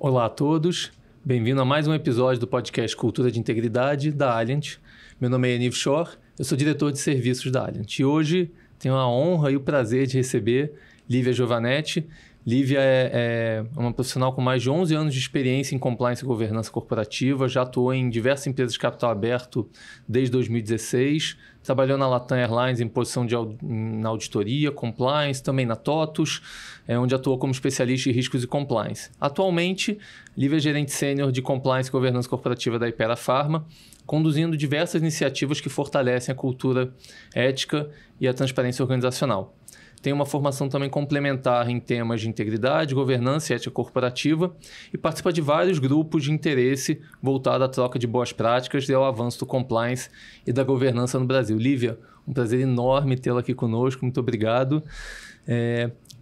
Olá a todos, bem-vindo a mais um episódio do podcast Cultura de Integridade da Alliant. Meu nome é Yaniv Shor, eu sou diretor de serviços da Alliant e hoje tenho a honra e o prazer de receber Lívia Giovanetti. Lívia é uma profissional com mais de 11 anos de experiência em compliance e governança corporativa, já atuou em diversas empresas de capital aberto desde 2016, trabalhou na Latam Airlines em posição na auditoria, compliance, também na TOTUS, onde atuou como especialista em riscos e compliance. Atualmente, Lívia é gerente sênior de compliance e governança corporativa da Hypera Pharma, conduzindo diversas iniciativas que fortalecem a cultura ética e a transparência organizacional. Tem uma formação também complementar em temas de integridade, governança e ética corporativa e participa de vários grupos de interesse voltados à troca de boas práticas e ao avanço do compliance e da governança no Brasil. Lívia, um prazer enorme tê-la aqui conosco, muito obrigado.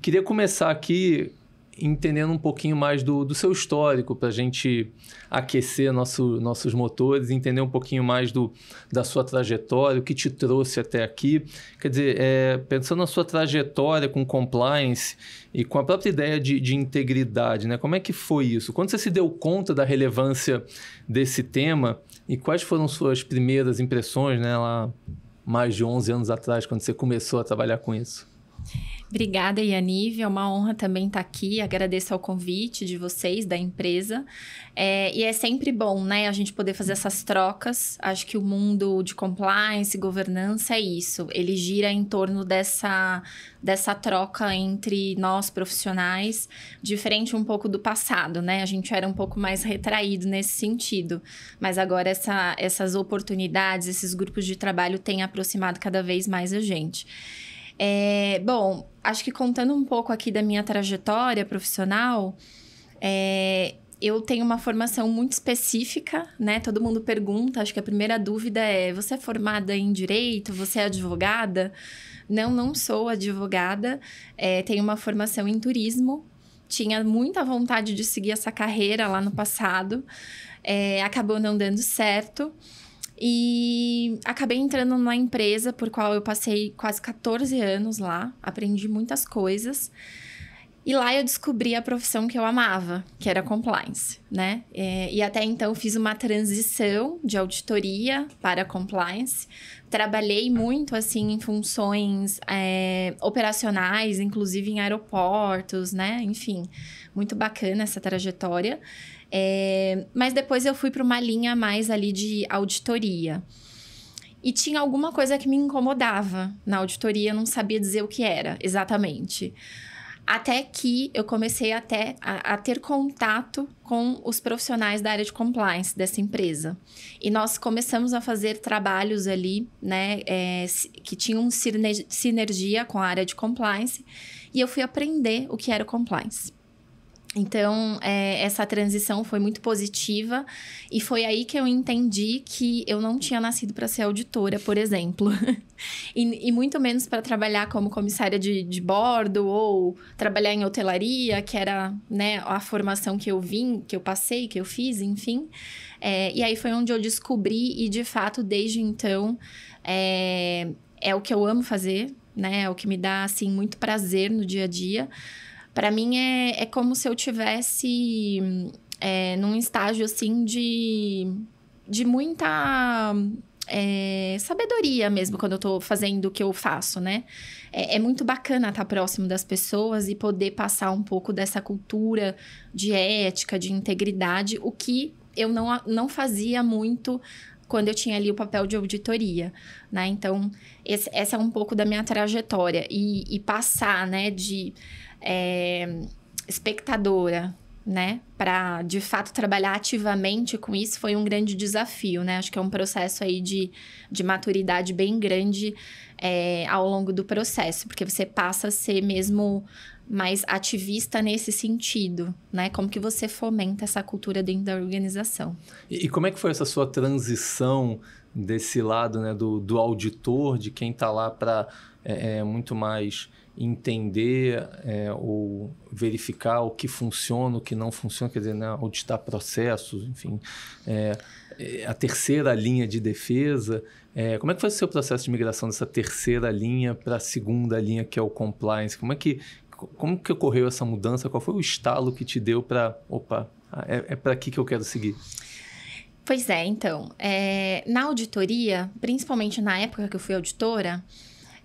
Queria começar aqui entendendo um pouquinho mais do seu histórico, para a gente aquecer nossos motores, entender um pouquinho mais da sua trajetória, o que te trouxe até aqui. Quer dizer, pensando na sua trajetória com compliance e com a própria ideia de integridade, né? Como é que foi isso? Quando você se deu conta da relevância desse tema e quais foram suas primeiras impressões, né, lá mais de 11 anos atrás, quando você começou a trabalhar com isso? Obrigada, Yaniv. É uma honra também estar aqui. Agradeço ao convite de vocês, da empresa. E é sempre bom, né, a gente poder fazer essas trocas. Acho que o mundo de compliance e governança é isso. Ele gira em torno dessa troca entre nós profissionais, diferente um pouco do passado, né? A gente era um pouco mais retraído nesse sentido. Mas agora essas oportunidades, esses grupos de trabalho têm aproximado cada vez mais a gente. Bom, acho que contando um pouco aqui da minha trajetória profissional, eu tenho uma formação muito específica, né? Todo mundo pergunta, acho que a primeira dúvida é: você é formada em Direito? Você é advogada? Não sou advogada, tenho uma formação em turismo, tinha muita vontade de seguir essa carreira lá no passado, acabou não dando certo. E acabei entrando numa empresa por qual eu passei quase 14 anos lá, aprendi muitas coisas. E lá eu descobri a profissão que eu amava, que era compliance, né? E até então fiz uma transição de auditoria para compliance. Trabalhei muito, assim, em funções operacionais, inclusive em aeroportos, né? Enfim, muito bacana essa trajetória. Mas depois eu fui para uma linha mais ali de auditoria. E tinha alguma coisa que me incomodava na auditoria, eu não sabia dizer o que era exatamente. Até que eu comecei a ter contato com os profissionais da área de compliance dessa empresa. E nós começamos a fazer trabalhos ali, né, que tinham sinergia com a área de compliance. E eu fui aprender o que era o compliance. Então, essa transição foi muito positiva e foi aí que eu entendi que eu não tinha nascido para ser auditora, por exemplo. e muito menos para trabalhar como comissária de bordo ou trabalhar em hotelaria, que era, né, a formação que eu passei, que eu fiz, enfim. E aí foi onde eu descobri e, de fato, desde então, é o que eu amo fazer, né? É o que me dá, assim, muito prazer no dia a dia. Para mim, é como se eu tivesse num estágio, assim, de muita sabedoria mesmo, quando eu tô fazendo o que eu faço, né? É muito bacana estar próximo das pessoas e poder passar um pouco dessa cultura de ética, de integridade, o que eu não fazia muito quando eu tinha ali o papel de auditoria, né? Então, essa é um pouco da minha trajetória. E passar, né, de espectadora, né, para de fato trabalhar ativamente com isso foi um grande desafio, né? Acho que é um processo aí de maturidade bem grande ao longo do processo, porque você passa a ser mesmo mais ativista nesse sentido, né? Como que você fomenta essa cultura dentro da organização. E como é que foi essa sua transição desse lado, né, do auditor, de quem está lá para muito mais entender ou verificar o que funciona, o que não funciona, quer dizer, né, auditar processos, enfim, a terceira linha de defesa. Como é que foi o seu processo de migração dessa terceira linha para a segunda linha, que é o compliance? Como que ocorreu essa mudança? Qual foi o estalo que te deu para, é para aqui que eu quero seguir? Pois é, então, na auditoria, principalmente na época que eu fui auditora,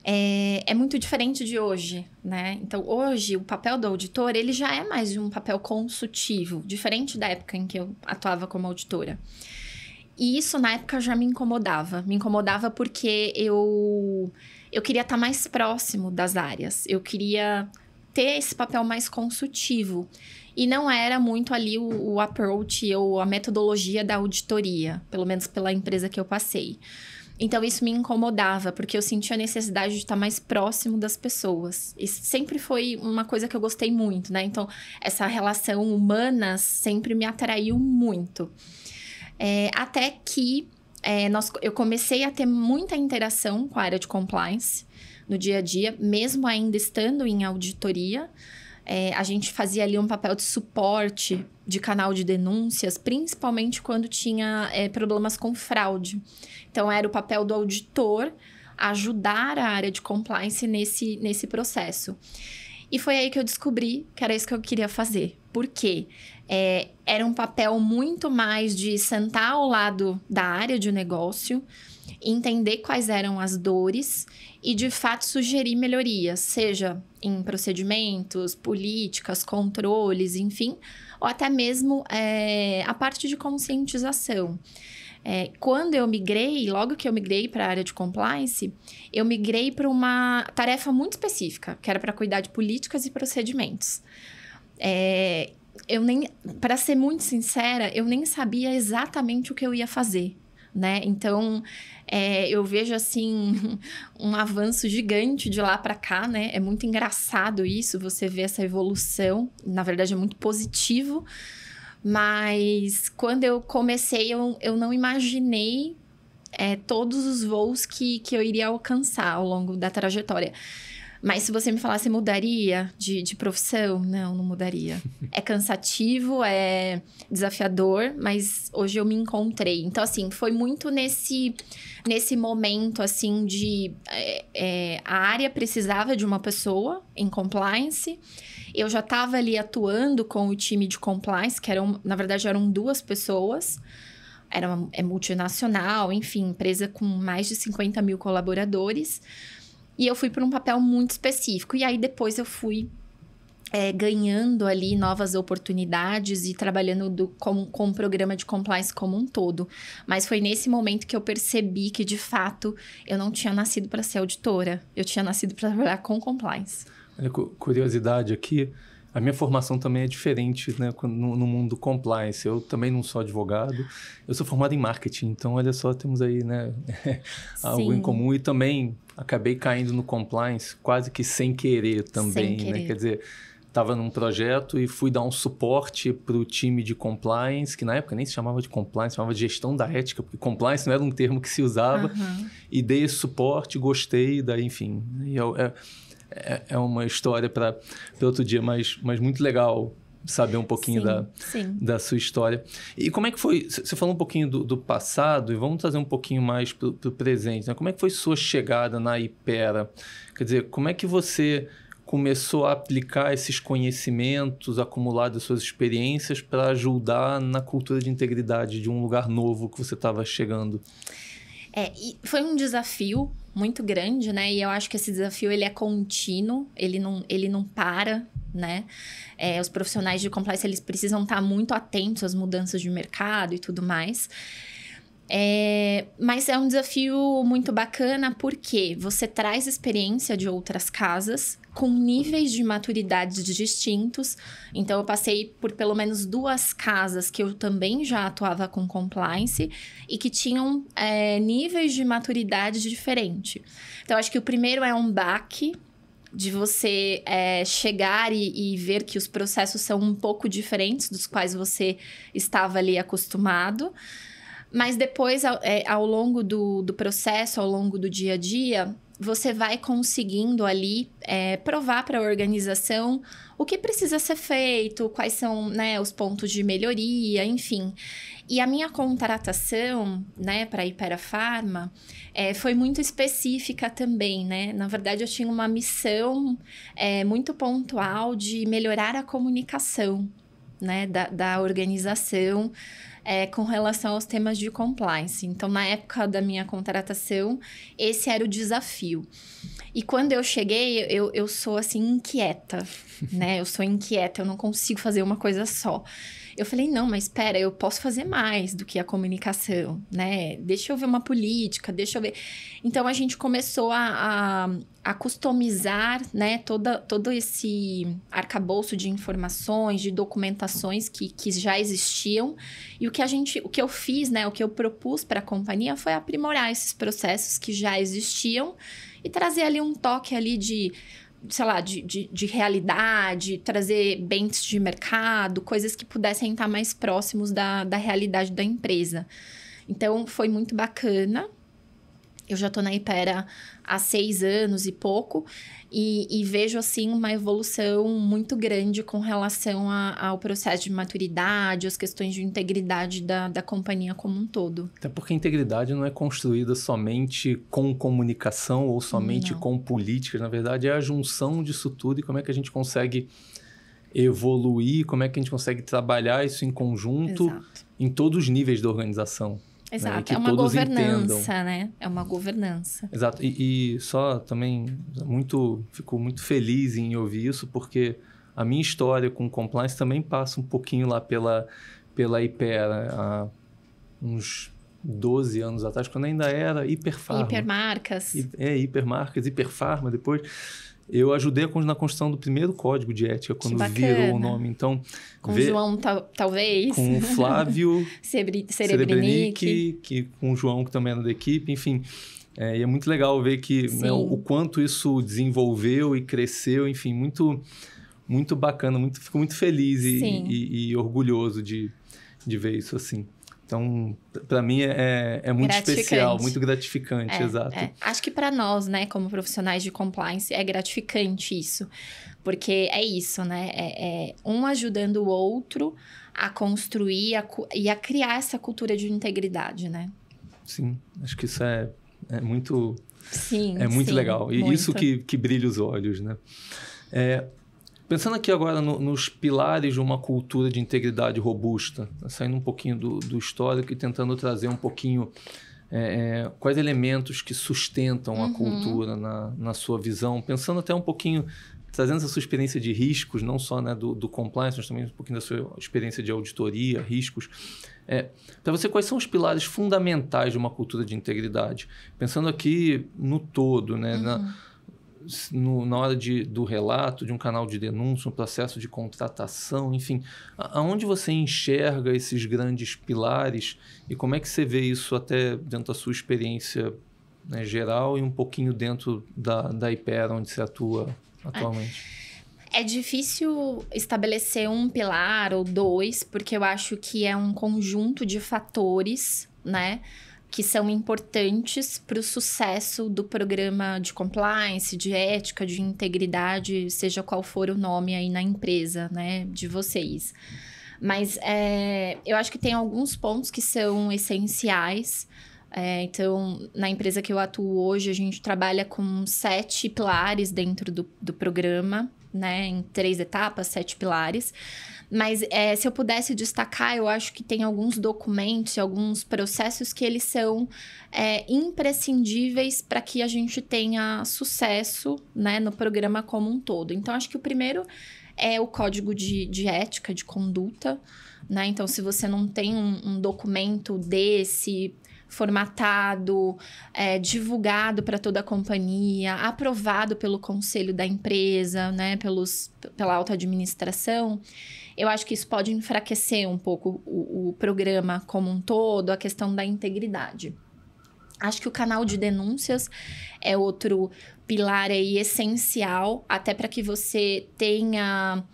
é muito diferente de hoje, né? Então, hoje, o papel do auditor, ele já é mais de um papel consultivo, diferente da época em que eu atuava como auditora. E isso, na época, já me incomodava. Me incomodava porque eu queria estar mais próximo das áreas. Eu queria ter esse papel mais consultivo. E não era muito ali o approach ou a metodologia da auditoria, pelo menos pela empresa que eu passei. Então, isso me incomodava, porque eu sentia a necessidade de estar mais próximo das pessoas. Isso sempre foi uma coisa que eu gostei muito, né? Então, essa relação humana sempre me atraiu muito. Até que eu comecei a ter muita interação com a área de compliance no dia a dia, mesmo ainda estando em auditoria. A gente fazia ali um papel de suporte de canal de denúncias, principalmente quando tinha problemas com fraude. Então, era o papel do auditor ajudar a área de compliance nesse processo. E foi aí que eu descobri que era isso que eu queria fazer. Por quê? Era um papel muito mais de sentar ao lado da área de negócio, entender quais eram as dores e, de fato, sugerir melhorias, seja em procedimentos, políticas, controles, enfim, ou até mesmo a parte de conscientização. Quando eu migrei, logo que eu migrei para a área de compliance, eu migrei para uma tarefa muito específica, que era para cuidar de políticas e procedimentos. Para ser muito sincera, eu nem sabia exatamente o que eu ia fazer, né? Então, eu vejo, assim, um avanço gigante de lá para cá, né? É muito engraçado isso, você ver essa evolução. Na verdade, é muito positivo. Mas, quando eu comecei, eu não imaginei todos os voos que eu iria alcançar ao longo da trajetória. Mas se você me falasse, mudaria de profissão? Não mudaria. É cansativo, é desafiador, mas hoje eu me encontrei. Então, assim, foi muito nesse momento, assim, de... a área precisava de uma pessoa em compliance. Eu já estava ali atuando com o time de compliance, que na verdade, eram 2 pessoas. É multinacional, enfim, empresa com mais de 50 mil colaboradores. E eu fui para um papel muito específico. E aí, depois eu fui ganhando ali novas oportunidades e trabalhando com o programa de compliance como um todo. Mas foi nesse momento que eu percebi que, de fato, eu não tinha nascido para ser auditora. Eu tinha nascido para trabalhar com compliance. Curiosidade aqui, a minha formação também é diferente, né, no mundo do compliance. Eu também não sou advogado, eu sou formado em marketing, então olha só, temos aí, né, algo em comum. E também acabei caindo no compliance quase que sem querer também, né? Quer dizer, estava num projeto e fui dar um suporte para o time de compliance, que na época nem se chamava de compliance, se chamava de gestão da ética, porque compliance não era um termo que se usava. E dei esse suporte, gostei, daí, enfim, é uma história para outro dia, mas muito legal saber um pouquinho da sua história. E como é que foi? Você falou um pouquinho do passado e vamos trazer um pouquinho mais para o presente, né? Como é que foi sua chegada na Hypera? Quer dizer, como é que você começou a aplicar esses conhecimentos acumulados, suas experiências, para ajudar na cultura de integridade de um lugar novo que você estava chegando? E foi um desafio muito grande, né? E eu acho que esse desafio, ele é contínuo, ele não para, né? Os profissionais de compliance, eles precisam estar muito atentos às mudanças de mercado e tudo mais. Mas é um desafio muito bacana porque você traz experiência de outras casas com níveis de maturidade distintos. Então, eu passei por pelo menos 2 casas que eu também já atuava com compliance e que tinham níveis de maturidade diferentes. Então, acho que o primeiro é um baque de você chegar e ver que os processos são um pouco diferentes dos quais você estava ali acostumado. Mas depois, ao longo do processo, ao longo do dia a dia, você vai conseguindo ali provar para a organização o que precisa ser feito, quais são, né, os pontos de melhoria, enfim. E a minha contratação, né, para a Hypera Pharma foi muito específica também, né? Na verdade, eu tinha uma missão muito pontual de melhorar a comunicação, né, da organização com relação aos temas de compliance. Então, na época da minha contratação, esse era o desafio. E quando eu cheguei, eu sou, assim, inquieta, né? Eu sou inquieta, eu não consigo fazer uma coisa só. Eu falei, não, mas espera, eu posso fazer mais do que a comunicação, né? Deixa eu ver uma política, deixa eu ver... Então, a gente começou a customizar, né, todo esse arcabouço de informações, de documentações que já existiam. E o que eu fiz, né, o que eu propus para a companhia foi aprimorar esses processos que já existiam e trazer ali um toque ali de realidade, trazer bens de mercado, coisas que pudessem estar mais próximos da realidade da empresa. Então, foi muito bacana. Eu já estou na Hypera há 6 anos e pouco e vejo, assim, uma evolução muito grande com relação ao processo de maturidade, as questões de integridade da companhia como um todo. Até porque a integridade não é construída somente com comunicação ou somente com políticas. Na verdade, é a junção disso tudo e como é que a gente consegue evoluir, como é que a gente consegue trabalhar isso em conjunto. Exato. Em todos os níveis da organização. Exato, né? Que é uma todos governança, entendam. né? É uma governança. Exato, e só também fico muito feliz em ouvir isso, porque a minha história com compliance também passa um pouquinho lá pela Hypera, há uns 12 anos atrás, quando ainda era Hiperfarma. Hipermarcas. Hipermarcas, Hiperfarma, depois... Eu ajudei na construção do primeiro código de ética, quando virou o nome. Então, com o João, talvez. Com o Flávio Serebrenic. Com o João, que também era da equipe. Enfim, e é muito legal ver que né, o quanto isso desenvolveu e cresceu. Enfim, muito, muito bacana. Fico muito feliz e orgulhoso de ver isso assim. Então, para mim é muito especial, muito gratificante, exato. Acho que para nós, né, como profissionais de compliance, é gratificante isso. Porque é isso, né? Um ajudando o outro a construir e a criar essa cultura de integridade, né? Sim, acho que isso é muito... Sim, é muito legal. E muito. Isso que brilha os olhos, né? Pensando aqui agora nos pilares de uma cultura de integridade robusta, saindo um pouquinho do histórico e tentando trazer um pouquinho quais elementos que sustentam a cultura na sua visão, pensando até um pouquinho, trazendo essa sua experiência de riscos, não só né, do compliance, mas também um pouquinho da sua experiência de auditoria, riscos. Para você, quais são os pilares fundamentais de uma cultura de integridade? Pensando aqui no todo, né? Na hora do relato, de um canal de denúncia, um processo de contratação, enfim, aonde você enxerga esses grandes pilares e como é que você vê isso até dentro da sua experiência né, geral e um pouquinho dentro da Hypera, onde você atua atualmente? É difícil estabelecer um pilar ou 2, porque eu acho que é um conjunto de fatores, né? Que são importantes para o sucesso do programa de compliance, de ética, de integridade, seja qual for o nome aí na empresa, né, de vocês. Mas eu acho que tem alguns pontos que são essenciais. Então, na empresa que eu atuo hoje, a gente trabalha com 7 pilares dentro do programa, né, em 3 etapas, 7 pilares. Mas se eu pudesse destacar, eu acho que tem alguns documentos e alguns processos que eles são imprescindíveis para que a gente tenha sucesso né, no programa como um todo. Então, acho que o primeiro é o código de ética, de conduta. Né? Então, se você não tem um documento desse formatado, divulgado para toda a companhia, aprovado pelo conselho da empresa, né, pela alta administração, eu acho que isso pode enfraquecer um pouco o programa como um todo, a questão da integridade. Acho que o canal de denúncias é outro pilar aí essencial, até para que você tenha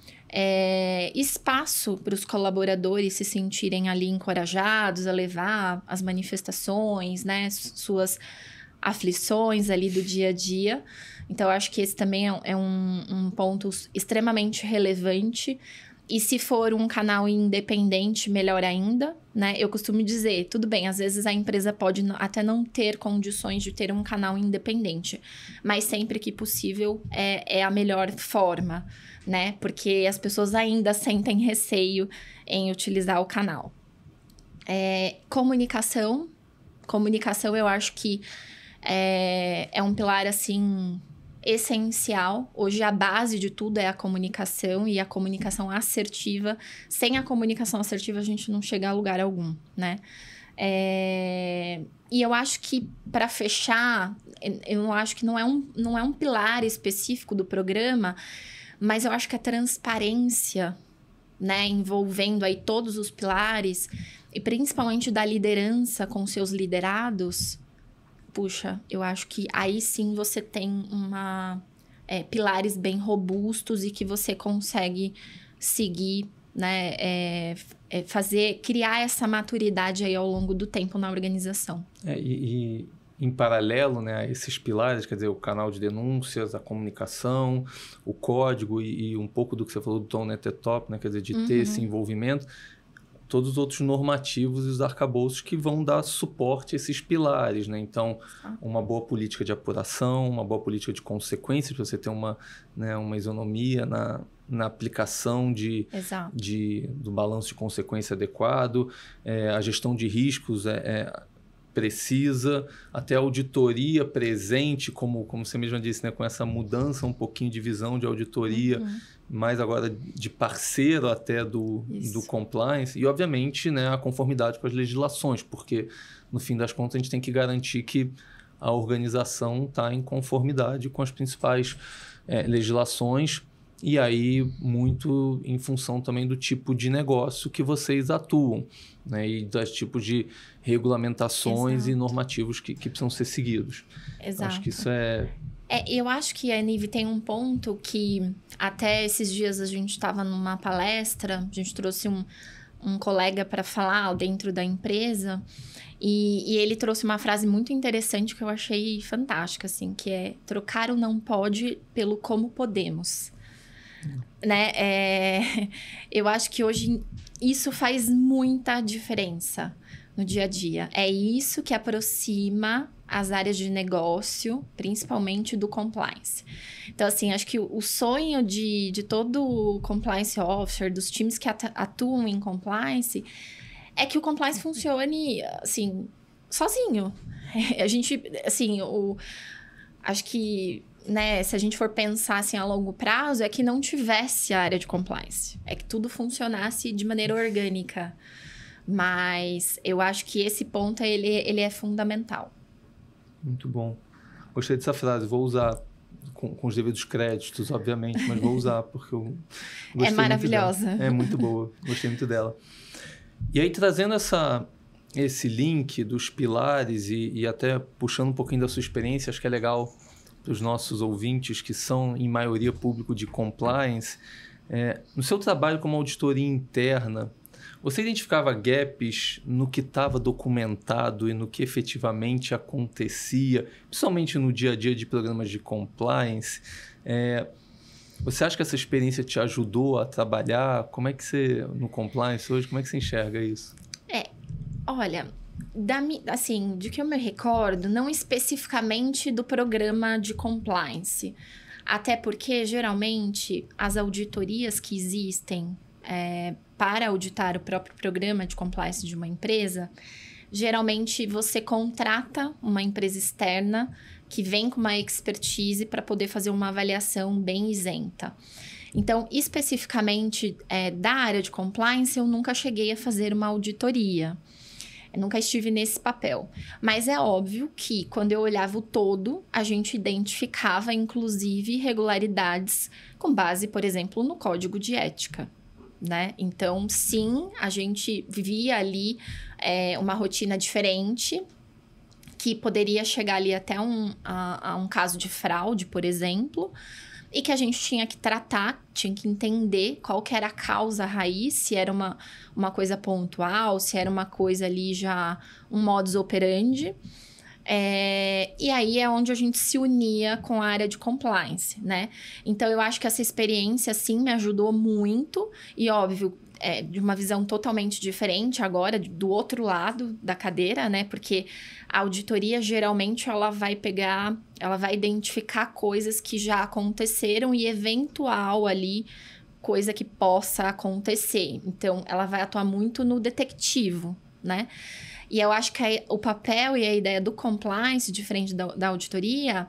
espaço para os colaboradores se sentirem ali encorajados a levar as manifestações, né, suas aflições ali do dia a dia. Então, eu acho que esse também é um ponto extremamente relevante. E se for um canal independente, melhor ainda, né? Eu costumo dizer, tudo bem, às vezes a empresa pode até não ter condições de ter um canal independente, mas sempre que possível é a melhor forma, né? Porque as pessoas ainda sentem receio em utilizar o canal. Comunicação eu acho que é um pilar, assim, essencial. Hoje a base de tudo é a comunicação e a comunicação assertiva. Sem a comunicação assertiva a gente não chega a lugar algum, né? E eu acho que, para fechar, eu acho que não é um pilar específico do programa, mas eu acho que a transparência, né, envolvendo aí todos os pilares, e principalmente da liderança com seus liderados, puxa, eu acho que aí sim você tem pilares bem robustos e que você consegue seguir, né, criar essa maturidade aí ao longo do tempo na organização. E em paralelo, né, a esses pilares, quer dizer, o canal de denúncias, a comunicação, o código e um pouco do que você falou do Tone at the Top, né, quer dizer, de ter esse envolvimento, todos os outros normativos e os arcabouços que vão dar suporte a esses pilares, né? Então, uma boa política de apuração, uma boa política de consequências, para você ter uma isonomia na aplicação do balanço de consequência adequado, a gestão de riscos precisa, até a auditoria presente, como você mesma disse, né? Com essa mudança um pouquinho de visão de auditoria, mais agora de parceiro até do compliance, e obviamente, né, a conformidade com as legislações, porque no fim das contas a gente tem que garantir que a organização está em conformidade com as principais legislações, e aí muito em função também do tipo de negócio que vocês atuam, né, e dos tipos de regulamentações e normativos que precisam ser seguidos. Exato. Acho que isso eu acho que a Nive tem um ponto que até esses dias a gente estava numa palestra, a gente trouxe um colega para falar dentro da empresa e ele trouxe uma frase muito interessante que eu achei fantástica, assim, que é trocar o não pode pelo como podemos. Né? Eu acho que hoje isso faz muita diferença no dia a dia. É isso que aproxima as áreas de negócio, principalmente do compliance. Então, assim, acho que o sonho de todo compliance officer, dos times que atuam em compliance, é que o compliance funcione, assim, sozinho. A gente, assim, acho que, né, se a gente for pensar assim a longo prazo, é que não tivesse a área de compliance. É que tudo funcionasse de maneira orgânica. Mas eu acho que esse ponto, ele é fundamental. Muito bom. Gostei dessa frase. Vou usar com os devidos créditos, obviamente, mas vou usar porque eu gostei. É maravilhosa. Muito dela. É muito boa. Gostei muito dela. E aí, trazendo esse link dos pilares e até puxando um pouquinho da sua experiência, acho que é legal para os nossos ouvintes que são, em maioria, público de compliance. No seu trabalho como auditoria interna, você identificava gaps no que estava documentado e no que efetivamente acontecia, principalmente no dia a dia de programas de compliance? Você acha que essa experiência te ajudou a trabalhar? Como é que você, no compliance hoje, como é que você enxerga isso? Olha, assim, de que eu me recordo, não especificamente do programa de compliance. Até porque, geralmente, as auditorias que existem para auditar o próprio programa de compliance de uma empresa, geralmente você contrata uma empresa externa que vem com uma expertise para poder fazer uma avaliação bem isenta. Então, especificamente da área de compliance, eu nunca cheguei a fazer uma auditoria. Eu nunca estive nesse papel. Mas é óbvio que, quando eu olhava o todo, a gente identificava, inclusive, irregularidades com base, por exemplo, no código de ética, né? Então, sim, a gente vivia ali uma rotina diferente, que poderia chegar ali até a um caso de fraude, por exemplo, e que a gente tinha que tratar, tinha que entender qual que era a causa raiz, se era uma coisa pontual, se era uma coisa ali já, um modus operandi. E aí é onde a gente se unia com a área de compliance, né? Então, eu acho que essa experiência, sim, me ajudou muito. E, óbvio, de uma visão totalmente diferente agora, do outro lado da cadeira, né? Porque a auditoria, geralmente, ela vai identificar coisas que já aconteceram e eventual ali, coisa que possa acontecer. Então, ela vai atuar muito no detectivo, né? E eu acho que o papel e a ideia do compliance, diferente da auditoria,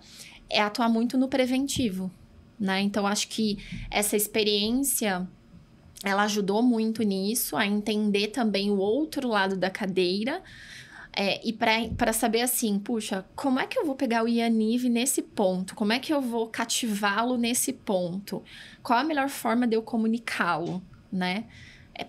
é atuar muito no preventivo, né? Então, acho que essa experiência, ela ajudou muito nisso, a entender também o outro lado da cadeira. E para saber assim, puxa, como é que eu vou pegar o Yaniv nesse ponto? Como é que eu vou cativá-lo nesse ponto? Qual a melhor forma de eu comunicá-lo, né?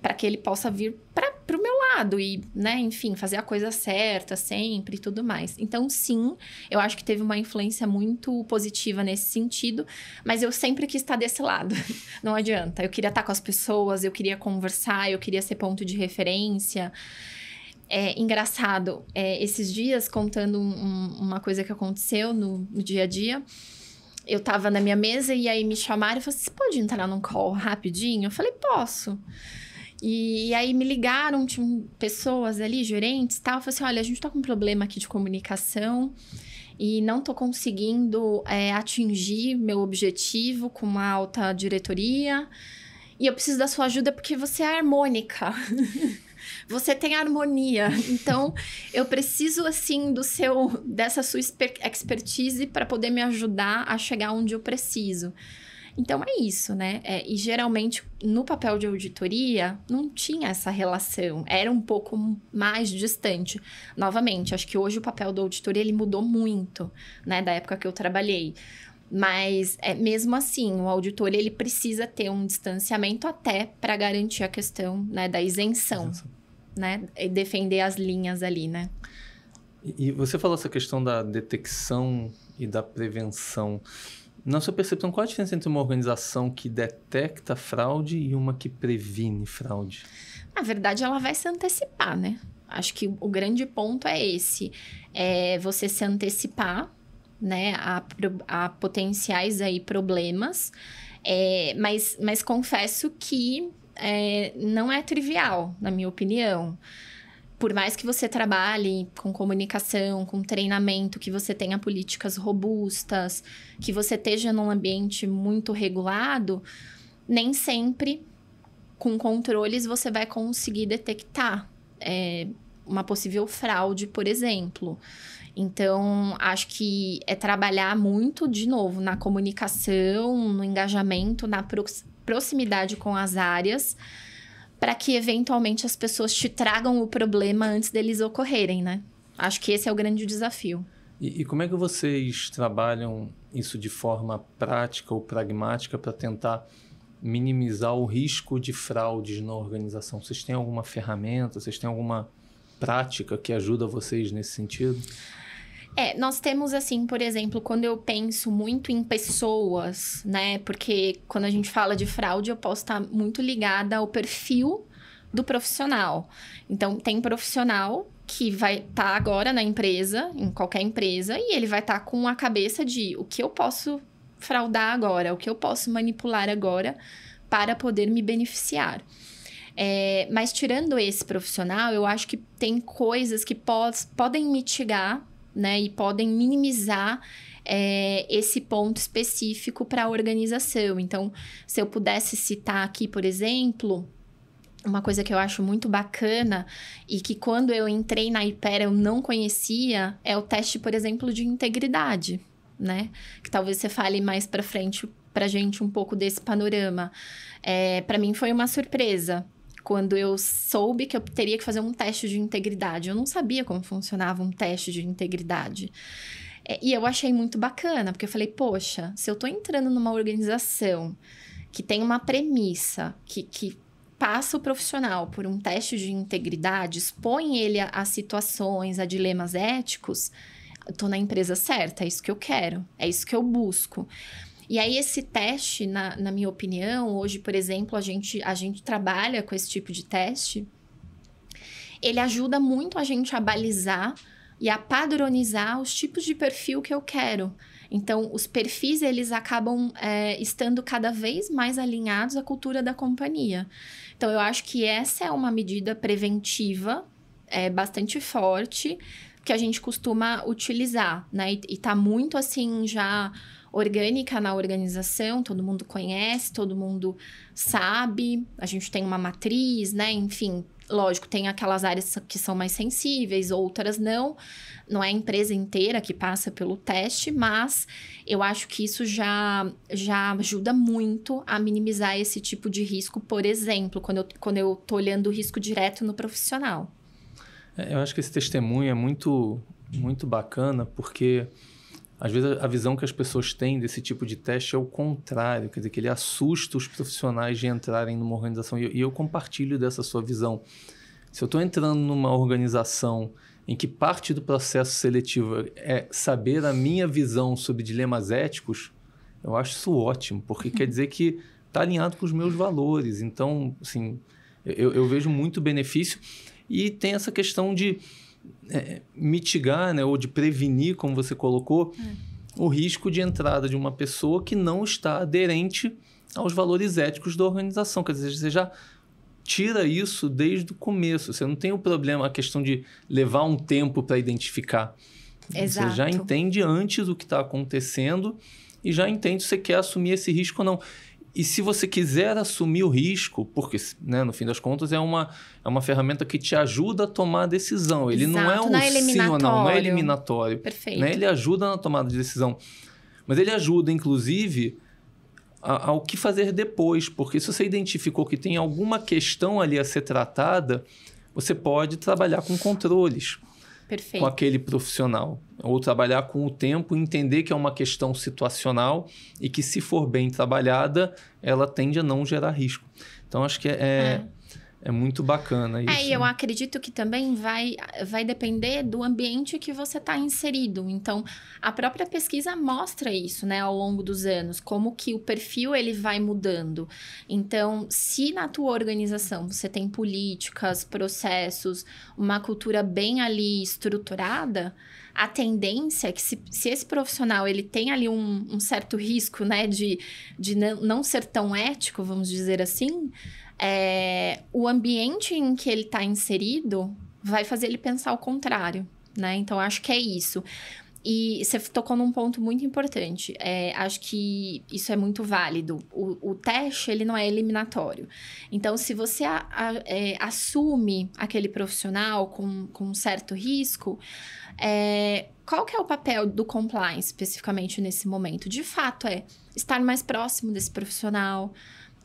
Para que ele possa vir para o meu lado e, né, enfim, fazer a coisa certa sempre e tudo mais. Então, sim, eu acho que teve uma influência muito positiva nesse sentido, mas eu sempre quis estar desse lado. Não adianta. Eu queria estar com as pessoas, eu queria conversar, eu queria ser ponto de referência. Engraçado, esses dias, contando uma coisa que aconteceu no dia a dia, eu tava na minha mesa e aí me chamaram e falaram, você pode entrar num call rapidinho? Eu falei, posso. E aí me ligaram, tinham pessoas ali, gerentes e tal. Eu falei assim, olha, a gente tá com um problema aqui de comunicação e não tô conseguindo atingir meu objetivo com uma alta diretoria. E eu preciso da sua ajuda porque você é harmônica. Você tem harmonia. Então, eu preciso, assim, dessa sua expertise para poder me ajudar a chegar onde eu preciso. Então, é isso, né? E geralmente, no papel de auditoria, não tinha essa relação. Era um pouco mais distante. Novamente, acho que hoje o papel da auditoria, ele mudou muito, né? Da época que eu trabalhei. Mas, mesmo assim, o auditor, ele precisa ter um distanciamento até para garantir a questão, né, da isenção, né? E defender as linhas ali, né? E você falou essa questão da detecção e da prevenção. Na sua percepção, qual a diferença entre uma organização que detecta fraude e uma que previne fraude? Na verdade, ela vai se antecipar, né? Acho que o grande ponto é esse. Você se antecipar, né, a potenciais aí problemas. Mas confesso que não é trivial, na minha opinião. Por mais que você trabalhe com comunicação, com treinamento, que você tenha políticas robustas, que você esteja num ambiente muito regulado, nem sempre, com controles, você vai conseguir detectar uma possível fraude, por exemplo. Então, acho que é trabalhar muito, de novo, na comunicação, no engajamento, na proximidade com as áreas, para que, eventualmente, as pessoas te tragam o problema antes deles ocorrerem, né? Acho que esse é o grande desafio. E como é que vocês trabalham isso de forma prática ou pragmática para tentar minimizar o risco de fraudes na organização? Vocês têm alguma ferramenta? Vocês têm alguma prática que ajuda vocês nesse sentido? Nós temos, assim, por exemplo, quando eu penso muito em pessoas, né? Porque quando a gente fala de fraude, eu posso estar muito ligada ao perfil do profissional. Então, tem profissional que vai estar agora na empresa, em qualquer empresa, e ele vai estar com a cabeça de o que eu posso fraudar agora, o que eu posso manipular agora para poder me beneficiar. Mas tirando esse profissional, eu acho que tem coisas que podem mitigar, né, e podem minimizar esse ponto específico para a organização. Então, se eu pudesse citar aqui, por exemplo, uma coisa que eu acho muito bacana e que quando eu entrei na Hypera eu não conhecia, é o teste, por exemplo, de integridade, né? Que talvez você fale mais para frente para a gente um pouco desse panorama. Para mim foi uma surpresa quando eu soube que eu teria que fazer um teste de integridade. Eu não sabia como funcionava um teste de integridade. E eu achei muito bacana, porque eu falei, poxa, se eu tô entrando numa organização que tem uma premissa, que passa o profissional por um teste de integridade, expõe ele a situações, a dilemas éticos, eu tô na empresa certa, é isso que eu quero, é isso que eu busco. E aí, esse teste, na minha opinião, hoje, por exemplo, a gente trabalha com esse tipo de teste. Ele ajuda muito a gente a balizar e a padronizar os tipos de perfil que eu quero. Então, os perfis, eles acabam estando cada vez mais alinhados à cultura da companhia. Então, eu acho que essa é uma medida preventiva, bastante forte, que a gente costuma utilizar, né? E tá muito, assim, já orgânica na organização, todo mundo conhece, todo mundo sabe, a gente tem uma matriz, né? Enfim, lógico, tem aquelas áreas que são mais sensíveis, outras não. Não é a empresa inteira que passa pelo teste, mas eu acho que isso já ajuda muito a minimizar esse tipo de risco, por exemplo, quando eu tô olhando o risco direto no profissional. Eu acho que esse testemunho é muito, muito bacana, porque às vezes a visão que as pessoas têm desse tipo de teste é o contrário, quer dizer, que ele assusta os profissionais de entrarem numa organização. E eu compartilho dessa sua visão. Se eu estou entrando numa organização em que parte do processo seletivo é saber a minha visão sobre dilemas éticos, eu acho isso ótimo, porque quer dizer que está alinhado com os meus valores. Então, assim, eu vejo muito benefício. E tem essa questão de mitigar, né, ou de prevenir, como você colocou, o risco de entrada de uma pessoa que não está aderente aos valores éticos da organização. Quer dizer, você já tira isso desde o começo. Você não tem o problema, a questão de levar um tempo para identificar. Exato. Você já entende antes o que está acontecendo e já entende se você quer assumir esse risco ou não. E se você quiser assumir o risco, porque, né, no fim das contas é uma ferramenta que te ajuda a tomar a decisão. Ele Exato, não é um sim ou não é eliminatório. Perfeito. Né? Ele ajuda na tomada de decisão. Mas ele ajuda, inclusive, ao que fazer depois. Porque se você identificou que tem alguma questão ali a ser tratada, você pode trabalhar com controles. Perfeito. Com aquele profissional. Ou trabalhar com o tempo, entender que é uma questão situacional e que, se for bem trabalhada, ela tende a não gerar risco. Então, acho que é muito bacana isso. E eu acredito que também vai depender do ambiente que você está inserido. Então, a própria pesquisa mostra isso, né, ao longo dos anos, como que o perfil ele vai mudando. Então, se na tua organização você tem políticas, processos, uma cultura bem ali estruturada, a tendência é que se esse profissional ele tem ali um certo risco, né, de não ser tão ético, vamos dizer assim, o ambiente em que ele está inserido vai fazer ele pensar o contrário, né? Então, acho que é isso. E você tocou num ponto muito importante. Acho que isso é muito válido. O teste, ele não é eliminatório. Então, se você assume aquele profissional com um certo risco, qual que é o papel do compliance, especificamente nesse momento? De fato, estar mais próximo desse profissional,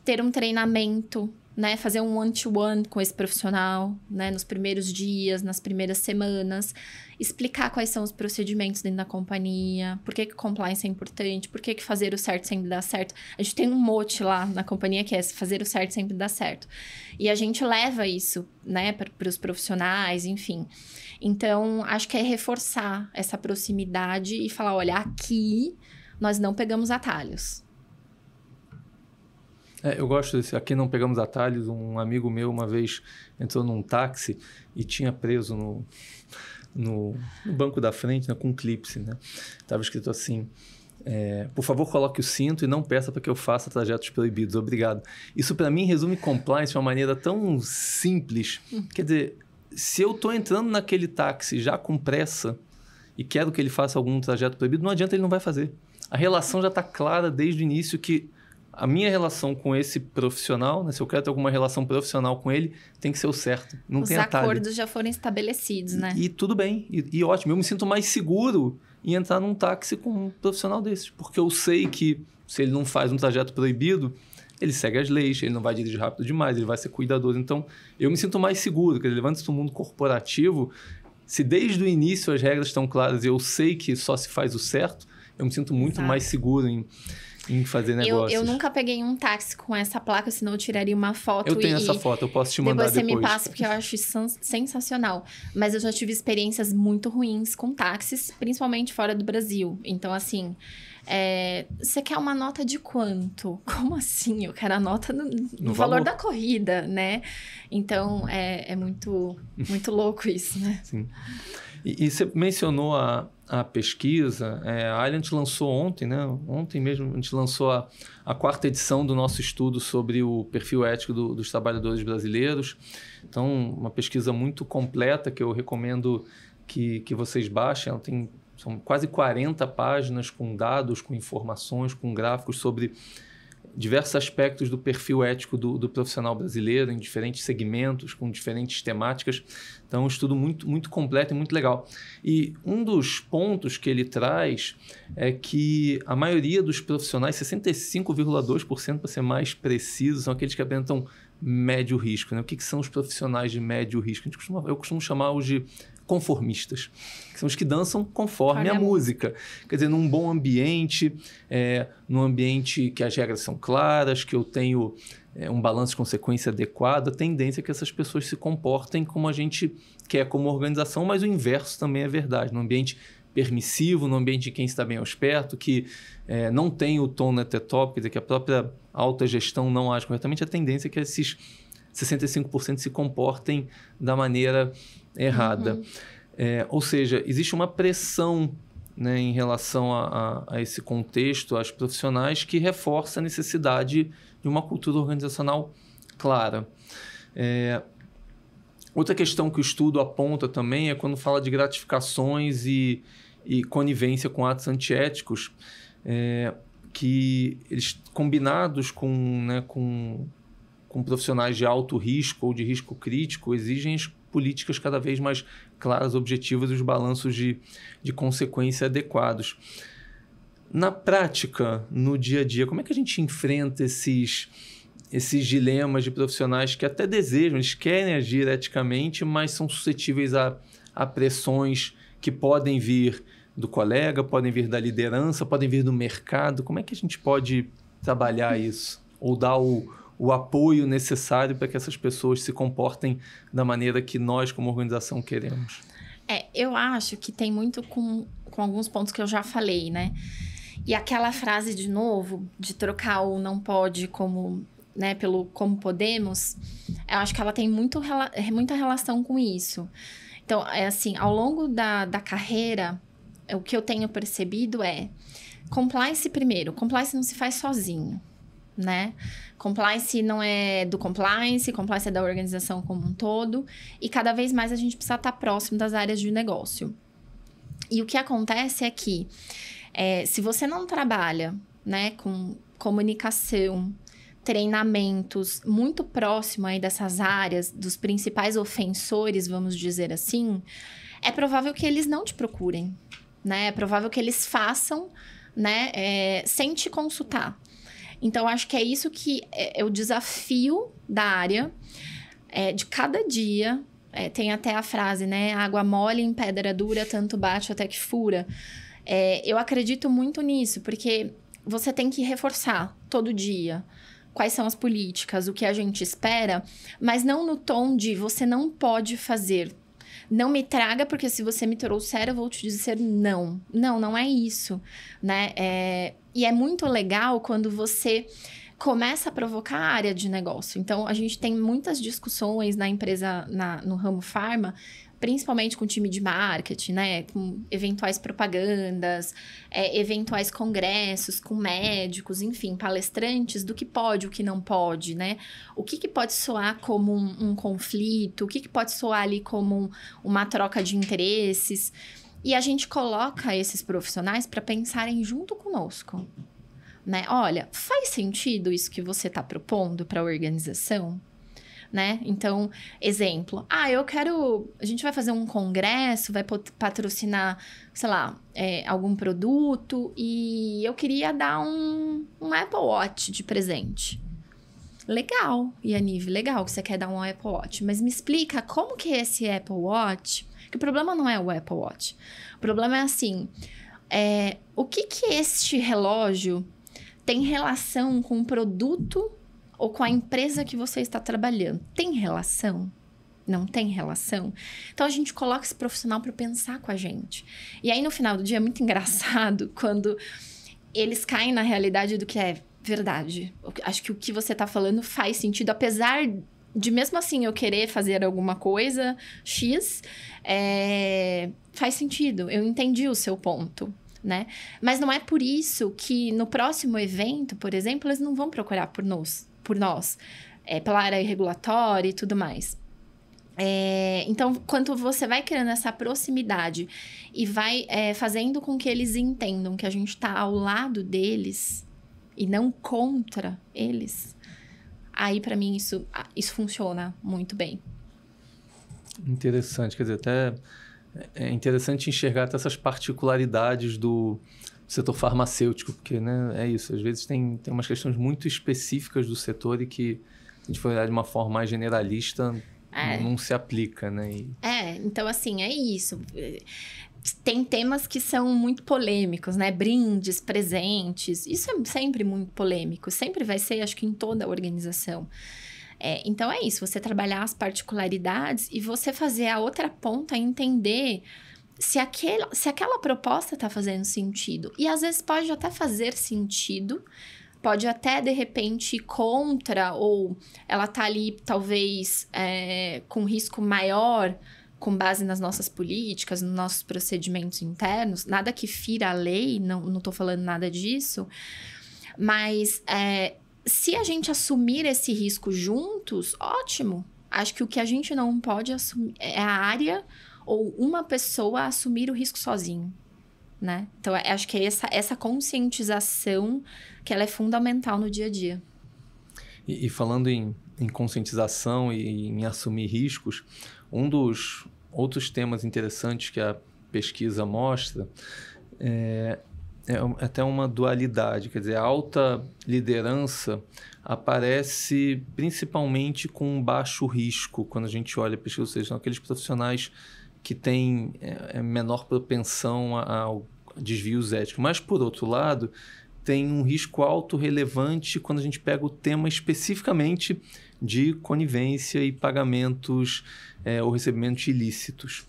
ter um treinamento, né? Fazer um one-to-one com esse profissional, né? Nos primeiros dias, nas primeiras semanas. Explicar quais são os procedimentos dentro da companhia. Por que compliance é importante. Por que fazer o certo sempre dá certo. A gente tem um mote lá na companhia que é fazer o certo sempre dá certo. E a gente leva isso, né? Para os profissionais, enfim. Então, acho que é reforçar essa proximidade e falar, olha, aqui nós não pegamos atalhos. Eu gosto desse. Aqui não pegamos atalhos. Um amigo meu uma vez entrou num táxi e tinha preso no banco da frente, né, com um clipe, né? Estava escrito assim: por favor, coloque o cinto e não peça para que eu faça trajetos proibidos. Obrigado. Isso, para mim, resume compliance de uma maneira tão simples. Quer dizer, se eu estou entrando naquele táxi já com pressa e quero que ele faça algum trajeto proibido, não adianta, ele não vai fazer. A relação já está clara desde o início que a minha relação com esse profissional, né, se eu quero ter alguma relação profissional com ele, tem que ser o certo. Não tem atalho. Os acordos já foram estabelecidos, né? E tudo bem. E ótimo. Eu me sinto mais seguro em entrar num táxi com um profissional desses. Porque eu sei que se ele não faz um trajeto proibido, ele segue as leis, ele não vai dirigir rápido demais, ele vai ser cuidadoso. Então, eu me sinto mais seguro. Quer dizer, levando isso do mundo corporativo, se desde o início as regras estão claras e eu sei que só se faz o certo, eu me sinto muito mais seguro em fazer negócios. Eu nunca peguei um táxi com essa placa, senão eu tiraria uma foto. Eu tenho essa foto, eu posso te mandar depois. Depois você me passa, porque eu acho isso sensacional. Mas eu já tive experiências muito ruins com táxis, principalmente fora do Brasil. Então, assim, você quer uma nota de quanto? Como assim? Eu quero a nota no valor da corrida, né? Então, é muito, muito louco isso, né? Sim. E você mencionou a pesquisa, a Alliant lançou ontem, né? Ontem mesmo a gente lançou a quarta edição do nosso estudo sobre o perfil ético dos trabalhadores brasileiros. Então, uma pesquisa muito completa que eu recomendo que vocês baixem. São quase 40 páginas com dados, com informações, com gráficos sobre diversos aspectos do perfil ético do profissional brasileiro, em diferentes segmentos, com diferentes temáticas. Então, é um estudo muito, muito completo e muito legal. E um dos pontos que ele traz é que a maioria dos profissionais, 65,2%, para ser mais preciso, são aqueles que apresentam médio risco. Né? O que são os profissionais de médio risco? Eu costumo chamá-los de conformistas, que são os que dançam conforme a música. Quer dizer, num bom ambiente, num ambiente que as regras são claras, que eu tenho um balanço de consequência adequado, a tendência é que essas pessoas se comportem como a gente quer como organização, mas o inverso também é verdade. Num ambiente permissivo, num ambiente de quem está bem aos perto, que não tem o tom net top, quer dizer, que a própria alta gestão não age corretamente, a tendência é que esses 65% se comportem da maneira errada. Uhum. Ou seja, existe uma pressão, né, em relação a esse contexto, aos profissionais, que reforça a necessidade de uma cultura organizacional clara. Outra questão que o estudo aponta também é quando fala de gratificações e conivência com atos antiéticos, que eles, combinados com profissionais de alto risco ou de risco crítico, exigem políticas cada vez mais claras, objetivas e os balanços de consequência adequados. Na prática, no dia a dia, como é que a gente enfrenta esses dilemas de profissionais que até desejam, eles querem agir eticamente, mas são suscetíveis a pressões que podem vir do colega, podem vir da liderança, podem vir do mercado? Como é que a gente pode trabalhar isso? Ou dar o apoio necessário para que essas pessoas se comportem da maneira que nós, como organização, queremos? Eu acho que tem muito com alguns pontos que eu já falei, né? E aquela frase, de novo, de trocar o não pode como, né, pelo como podemos, eu acho que ela tem muita relação com isso. Então, assim, ao longo da carreira, o que eu tenho percebido compliance primeiro. Compliance não se faz sozinho, né? Compliance não é do compliance é da organização como um todo. E cada vez mais a gente precisa estar próximo das áreas de negócio. E o que acontece é que, se você não trabalha, né, com comunicação, treinamentos muito próximo aí dessas áreas, dos principais ofensores, vamos dizer assim, é provável que eles não te procurem, né? É provável que eles façam, né, sem te consultar. Então, acho que é isso que é o desafio da área, de cada dia. Tem até a frase, né? Água mole em pedra dura, tanto bate até que fura. Eu acredito muito nisso, porque você tem que reforçar todo dia quais são as políticas, o que a gente espera, mas não no tom de você não pode fazer. Não me traga, porque se você me trouxer, eu vou te dizer não. Não é isso, né? E é muito legal quando você começa a provocar a área de negócio. Então, a gente tem muitas discussões na empresa, no ramo farma, principalmente com o time de marketing, né? Com eventuais propagandas, eventuais congressos com médicos, enfim, palestrantes do que pode, o que não pode, né? O que pode soar como um conflito, o que pode soar ali como uma troca de interesses. E a gente coloca esses profissionais para pensarem junto conosco, né? Olha, faz sentido isso que você está propondo para a organização? Né? Então, exemplo, a gente vai fazer um congresso, vai patrocinar, sei lá, algum produto e eu queria dar um Apple Watch de presente. Legal, Yaniv, legal que você quer dar um Apple Watch, mas me explica como que é esse Apple Watch, que o problema não é o Apple Watch, o problema é assim, o que este relógio tem relação com o produto ou com a empresa que você está trabalhando? Tem relação? Não tem relação? Então, a gente coloca esse profissional para pensar com a gente. E aí, no final do dia, é muito engraçado quando eles caem na realidade do que é verdade. Acho que o que você está falando faz sentido, apesar de mesmo assim eu querer fazer alguma coisa X, faz sentido, eu entendi o seu ponto, né? Mas não é por isso que no próximo evento, por exemplo, eles não vão procurar por nós, pela área regulatória e tudo mais. Então, quando você vai criando essa proximidade e vai fazendo com que eles entendam que a gente está ao lado deles e não contra eles, aí, para mim, isso funciona muito bem. Interessante, quer dizer, até é interessante enxergar até essas particularidades do setor farmacêutico, porque, né, é isso, às vezes tem umas questões muito específicas do setor e que, se a gente for olhar de uma forma mais generalista, não se aplica, né? Então, assim, é isso. Tem temas que são muito polêmicos, né? Brindes, presentes. Isso é sempre muito polêmico. Sempre vai ser, acho que em toda a organização. Então, é isso. Você trabalhar as particularidades e você fazer a outra ponta entender se aquela proposta está fazendo sentido. E, às vezes, pode até fazer sentido. Pode até, de repente, ir contra. Ou ela tá ali, talvez, com risco maior, com base nas nossas políticas, nos nossos procedimentos internos. Nada que fira a lei, não tô falando nada disso. Mas se a gente assumir esse risco juntos, ótimo. Acho que o que a gente não pode assumir é a área ou uma pessoa assumir o risco sozinho, né? Então, acho que é essa conscientização que ela é fundamental no dia a dia. E falando em conscientização e em assumir riscos, um dos outros temas interessantes que a pesquisa mostra é até uma dualidade, quer dizer, a alta liderança aparece principalmente com baixo risco quando a gente olha a pesquisa, ou seja, são aqueles profissionais que têm menor propensão a desvios éticos. Mas, por outro lado, tem um risco alto relevante quando a gente pega o tema especificamente de conivência e pagamentos ou recebimentos ilícitos.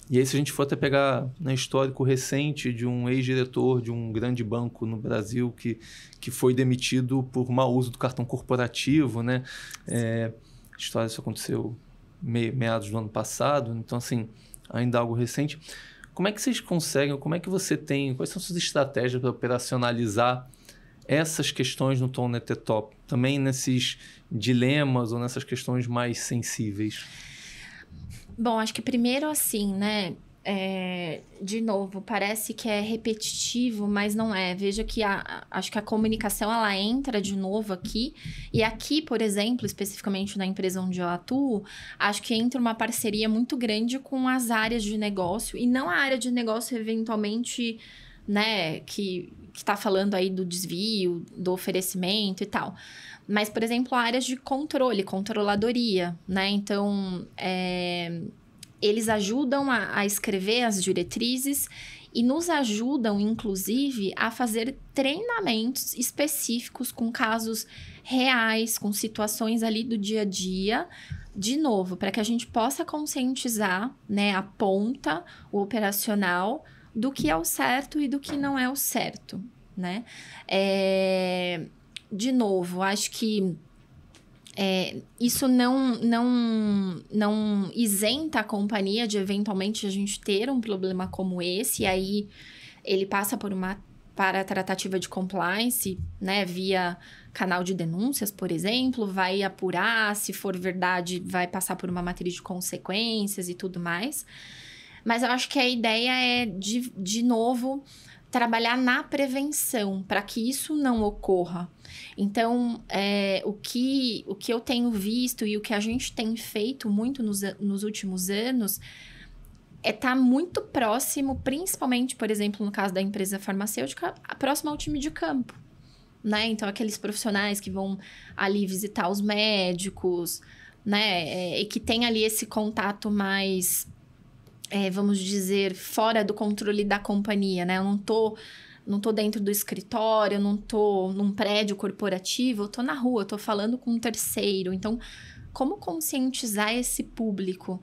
E aí, se a gente for até pegar no histórico recente de um ex-diretor de um grande banco no Brasil que foi demitido por mau uso do cartão corporativo, né? História, isso aconteceu meados do ano passado, então, assim, ainda algo recente. Como é que vocês conseguem, como é que você tem, quais são suas estratégias para operacionalizar essas questões no Tom Top? Também nesses dilemas ou nessas questões mais sensíveis? Bom, acho que primeiro assim, né? De novo, parece que é repetitivo, mas não é. Veja que acho que a comunicação, ela entra de novo aqui. E aqui, por exemplo, especificamente na empresa onde eu atuo, acho que entra uma parceria muito grande com as áreas de negócio. E não a área de negócio, eventualmente, né, que está falando aí do desvio, do oferecimento e tal. Mas, por exemplo, áreas de controle, controladoria, né? Então, eles ajudam a escrever as diretrizes e nos ajudam, inclusive, a fazer treinamentos específicos com casos reais, com situações ali do dia a dia, de novo, para que a gente possa conscientizar, né, a ponta, o operacional, do que é o certo e do que não é o certo, né? De novo, acho que isso não isenta a companhia de eventualmente a gente ter um problema como esse, e aí ele passa para a tratativa de compliance, né, via canal de denúncias, por exemplo, vai apurar, se for verdade, vai passar por uma matriz de consequências e tudo mais. Mas eu acho que a ideia é, de novo, trabalhar na prevenção, para que isso não ocorra. Então, o que eu tenho visto e o que a gente tem feito muito nos últimos anos é estar muito próximo, principalmente, por exemplo, no caso da empresa farmacêutica, próximo ao time de campo, né? Então, aqueles profissionais que vão ali visitar os médicos, né? E que tem ali esse contato mais, vamos dizer, fora do controle da companhia, né? Eu não tô dentro do escritório, eu não tô num prédio corporativo, eu tô na rua, eu tô falando com um terceiro. Então, como conscientizar esse público?